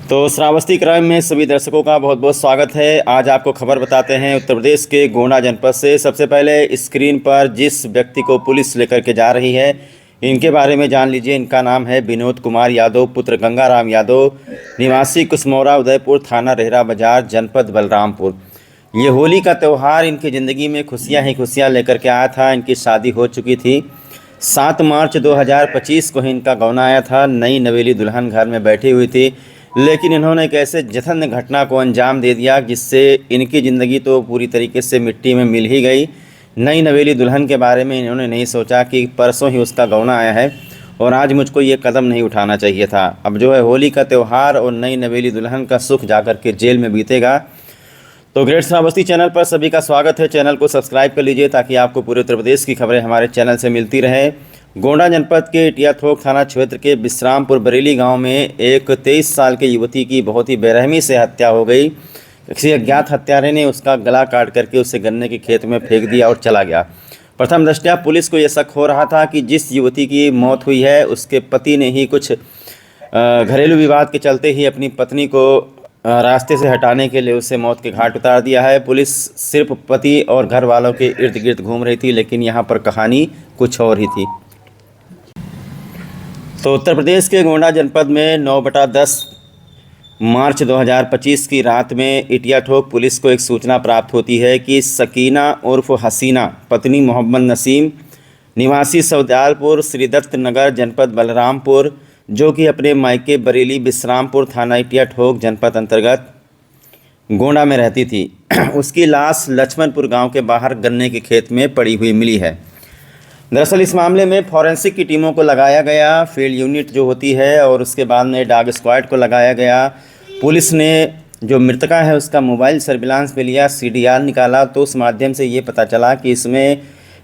तो श्रावस्ती क्राइम में सभी दर्शकों का बहुत बहुत स्वागत है। आज आपको खबर बताते हैं उत्तर प्रदेश के गोंडा जनपद से। सबसे पहले स्क्रीन पर जिस व्यक्ति को पुलिस लेकर के जा रही है, इनके बारे में जान लीजिए। इनका नाम है विनोद कुमार यादव, पुत्र गंगाराम यादव, निवासी कुसमोरा, उदयपुर थाना, रेहरा बाजार, जनपद बलरामपुर। ये होली का त्यौहार इनकी ज़िंदगी में खुशियाँ ही खुशियाँ लेकर के आया था। इनकी शादी हो चुकी थी। 7 मार्च 2025 को ही इनका गौना आया था। नई नवेली दुल्हन घर में बैठी हुई थी, लेकिन इन्होंने एक ऐसे जघन्य घटना को अंजाम दे दिया जिससे इनकी ज़िंदगी तो पूरी तरीके से मिट्टी में मिल ही गई। नई नवेली दुल्हन के बारे में इन्होंने नहीं सोचा कि परसों ही उसका गौना आया है और आज मुझको ये कदम नहीं उठाना चाहिए था। अब जो है होली का त्यौहार और नई नवेली दुल्हन का सुख जाकर के जेल में बीतेगा। तो ग्रेट श्रावस्ती चैनल पर सभी का स्वागत है। चैनल को सब्सक्राइब कर लीजिए ताकि आपको पूरे उत्तर प्रदेश की खबरें हमारे चैनल से मिलती रहे। गोंडा जनपद के इटिया थोक थाना क्षेत्र के विश्रामपुर बरेली गांव में एक 23 साल की युवती की बहुत ही बेरहमी से हत्या हो गई। किसी अज्ञात हत्यारे ने उसका गला काट करके उसे गन्ने के खेत में फेंक दिया और चला गया। प्रथम दृष्टया पुलिस को यह शक हो रहा था कि जिस युवती की मौत हुई है उसके पति ने ही कुछ घरेलू विवाद के चलते ही अपनी पत्नी को रास्ते से हटाने के लिए उसे मौत के घाट उतार दिया है। पुलिस सिर्फ पति और घर वालों के इर्द गिर्द घूम रही थी, लेकिन यहाँ पर कहानी कुछ और ही थी। तो उत्तर प्रदेश के गोंडा जनपद में 9/10 मार्च 2025 की रात में इटिया ठोक पुलिस को एक सूचना प्राप्त होती है कि सकीना उर्फ हसीना, पत्नी मोहम्मद नसीम, निवासी सौदालपुर, श्रीदत्त नगर, जनपद बलरामपुर, जो कि अपने मायके बरेली विश्रामपुर थाना इटिया ठोक जनपद अंतर्गत गोंडा में रहती थी। उसकी लाश लक्ष्मणपुर गांव के बाहर गन्ने के खेत में पड़ी हुई मिली है। दरअसल इस मामले में फॉरेंसिक की टीमों को लगाया गया, फील्ड यूनिट जो होती है, और उसके बाद में डॉग स्क्वाड को लगाया गया। पुलिस ने जो मृतका है उसका मोबाइल सर्विलांस पे लिया, CDR निकाला, तो उस माध्यम से ये पता चला कि इसमें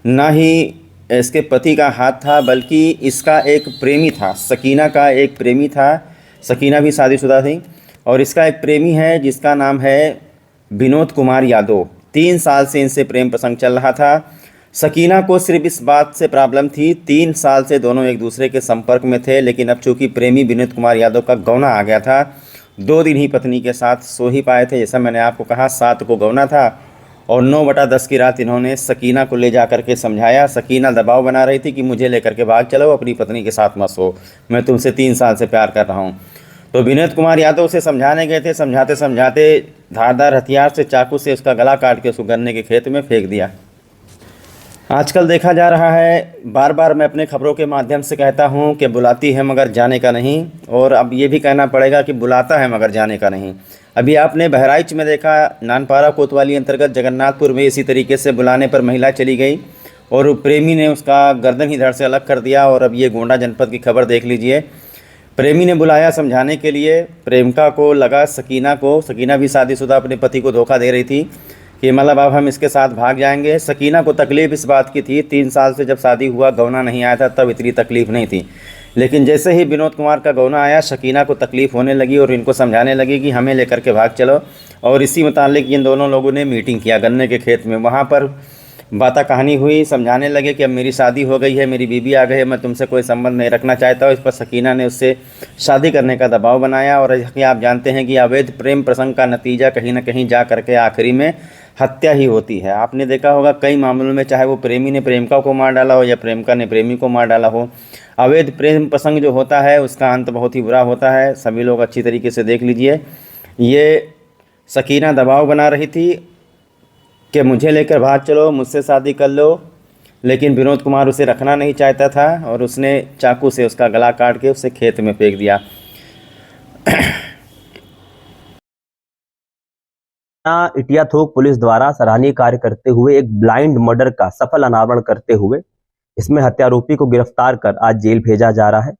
ना ही इसके पति का हाथ था बल्कि इसका एक प्रेमी था। सकीना का एक प्रेमी था। सकीना भी शादीशुदा थी और इसका एक प्रेमी है जिसका नाम है विनोद कुमार यादव। 3 साल से इनसे प्रेम प्रसंग चल रहा था। सकीना को सिर्फ इस बात से प्रॉब्लम थी, 3 साल से दोनों एक दूसरे के संपर्क में थे, लेकिन अब चूँकि प्रेमी विनोद कुमार यादव का गौना आ गया था, 2 दिन ही पत्नी के साथ सो ही पाए थे। जैसा मैंने आपको कहा 7 को गौना था और 9/10 की रात इन्होंने सकीना को ले जा कर के समझाया। सकीना दबाव बना रही थी कि मुझे लेकर के भाग चलो, अपनी पत्नी के साथ मत सो, मैं तुमसे 3 साल से प्यार कर रहा हूँ। तो विनोद कुमार यादव उसे समझाने गए थे। समझाते समझाते धारदार हथियार से, चाकू से उसका गला काट के उसको गन्ने के खेत में फेंक दिया। आजकल देखा जा रहा है, बार बार मैं अपने खबरों के माध्यम से कहता हूं कि बुलाती है मगर जाने का नहीं, और अब ये भी कहना पड़ेगा कि बुलाता है मगर जाने का नहीं। अभी आपने बहराइच में देखा, नानपारा कोतवाली अंतर्गत जगन्नाथपुर में इसी तरीके से बुलाने पर महिला चली गई और प्रेमी ने उसका गर्दन ही धड़ से अलग कर दिया। और अब ये गोंडा जनपद की खबर देख लीजिए। प्रेमी ने बुलाया समझाने के लिए, प्रेमिका को लगा सकीना को, सकीना भी शादीशुदा, अपने पति को धोखा दे रही थी कि मतलब अब हम इसके साथ भाग जाएंगे। सकीना को तकलीफ़ इस बात की थी, 3 साल से जब शादी हुआ, गौना नहीं आया था, तब इतनी तकलीफ़ नहीं थी, लेकिन जैसे ही विनोद कुमार का गौना आया, सकीना को तकलीफ़ होने लगी और इनको समझाने लगी कि हमें लेकर के भाग चलो। और इसी मुतालिक इन दोनों लोगों ने मीटिंग किया गन्ने के खेत में। वहाँ पर बाता कहानी हुई, समझाने लगे कि अब मेरी शादी हो गई है, मेरी बीवी आ गई है, मैं तुमसे कोई संबंध नहीं रखना चाहता हूँ। इस पर सकीना ने उससे शादी करने का दबाव बनाया। और आप जानते हैं कि अवैध प्रेम प्रसंग का नतीजा कहीं ना कहीं जा करके आखिरी में हत्या ही होती है। आपने देखा होगा कई मामलों में, चाहे वो प्रेमी ने प्रेमिका को मार डाला हो या प्रेमिका ने प्रेमी को मार डाला हो, अवैध प्रेम प्रसंग जो होता है उसका अंत बहुत ही बुरा होता है। सभी लोग अच्छी तरीके से देख लीजिए। ये सकीना दबाव बना रही थी कि मुझे लेकर भाग चलो, मुझसे शादी कर लो, लेकिन विनोद कुमार उसे रखना नहीं चाहता था और उसने चाकू से उसका गला काट के उसे खेत में फेंक दिया। इटिया थोक पुलिस द्वारा सराहनीय कार्य करते हुए एक ब्लाइंड मर्डर का सफल अनावरण करते हुए इसमें हत्यारोपी को गिरफ्तार कर आज जेल भेजा जा रहा है।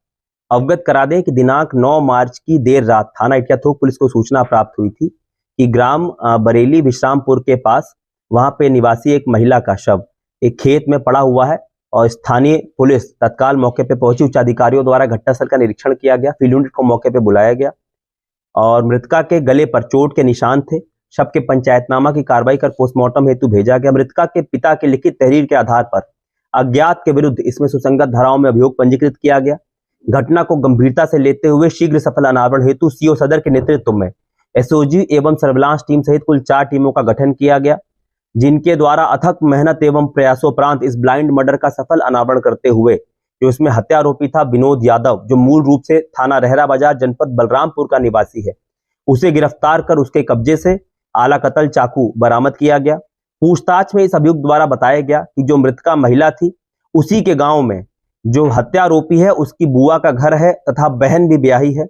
अवगत करा दें कि दिनांक 9 मार्च की देर रात थाना इटिया थोक पुलिस को सूचना प्राप्त हुई थी कि ग्राम बरेली विश्रामपुर के पास वहां पे निवासी एक महिला का शव एक खेत में पड़ा हुआ है और स्थानीय पुलिस तत्काल मौके पे पहुंची। उच्च अधिकारियों द्वारा घटनास्थल का निरीक्षण किया गया, फील्ड यूनिट को मौके पे बुलाया गया और मृतका के गले पर चोट के निशान थे। शव के पंचायतनामा की कार्रवाई कर पोस्टमार्टम हेतु भेजा गया। मृतका के पिता के लिखित तहरीर के आधार पर अज्ञात के विरुद्ध इसमें सुसंगत धाराओं में अभियोग पंजीकृत किया गया। घटना को गंभीरता से लेते हुए शीघ्र सफल अनावरण हेतु सीओ सदर के नेतृत्व में एसओजी एवं सर्विलांस टीम सहित कुल 4 टीमों का गठन किया गया, जिनके द्वारा अथक मेहनत एवं प्रयासोपरांत इस ब्लाइंड मर्डर का सफल अनावरण करते हुए जो इसमें हत्यारोपी था विनोद यादव, जो मूल रूप से थाना रहरा बाजार जनपद बलरामपुर का निवासी है, उसे गिरफ्तार कर उसके कब्जे से आला कतल चाकू बरामद किया गया। पूछताछ में इस अभियुक्त द्वारा बताया गया कि जो मृतका महिला थी उसी के गांव में जो हत्यारोपी है उसकी बुआ का घर है तथा बहन भी ब्याही है,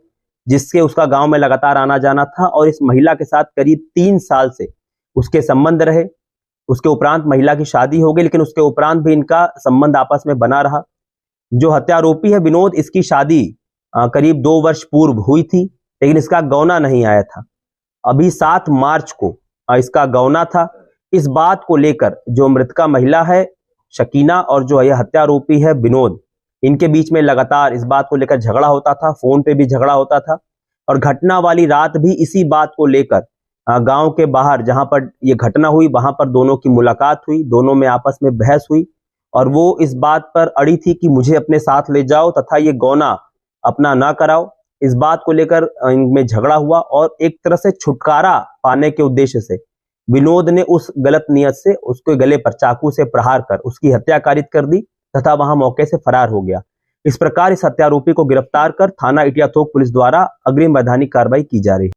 जिसके उसका गांव में लगातार आना जाना था और इस महिला के साथ करीब 3 साल से उसके संबंध रहे। उसके उपरांत महिला की शादी हो गई, लेकिन उसके उपरांत भी इनका संबंध आपस में बना रहा। जो हत्यारोपी है विनोद, इसकी शादी करीब 2 वर्ष पूर्व हुई थी, लेकिन इसका गौना नहीं आया था। अभी 7 मार्च को इसका गौना था। इस बात को लेकर जो मृतका महिला है शकीना और जो यह हत्यारोपी है विनोद, इनके बीच में लगातार इस बात को लेकर झगड़ा होता था, फोन पे भी झगड़ा होता था और घटना वाली रात भी इसी बात को लेकर गांव के बाहर जहां पर यह घटना हुई वहां पर दोनों की मुलाकात हुई, दोनों में आपस में बहस हुई और वो इस बात पर अड़ी थी कि मुझे अपने साथ ले जाओ तथा ये गौना अपना ना कराओ। इस बात को लेकर इनमें झगड़ा हुआ और एक तरह से छुटकारा पाने के उद्देश्य से विनोद ने उस गलत नियत से उसके गले पर चाकू से प्रहार कर उसकी हत्या कारित कर दी तथा वहां मौके से फरार हो गया। इस प्रकार इस हत्यारोपी को गिरफ्तार कर थाना इटियाथोक पुलिस द्वारा अग्रिम वैधानिक कार्रवाई की जा रही है।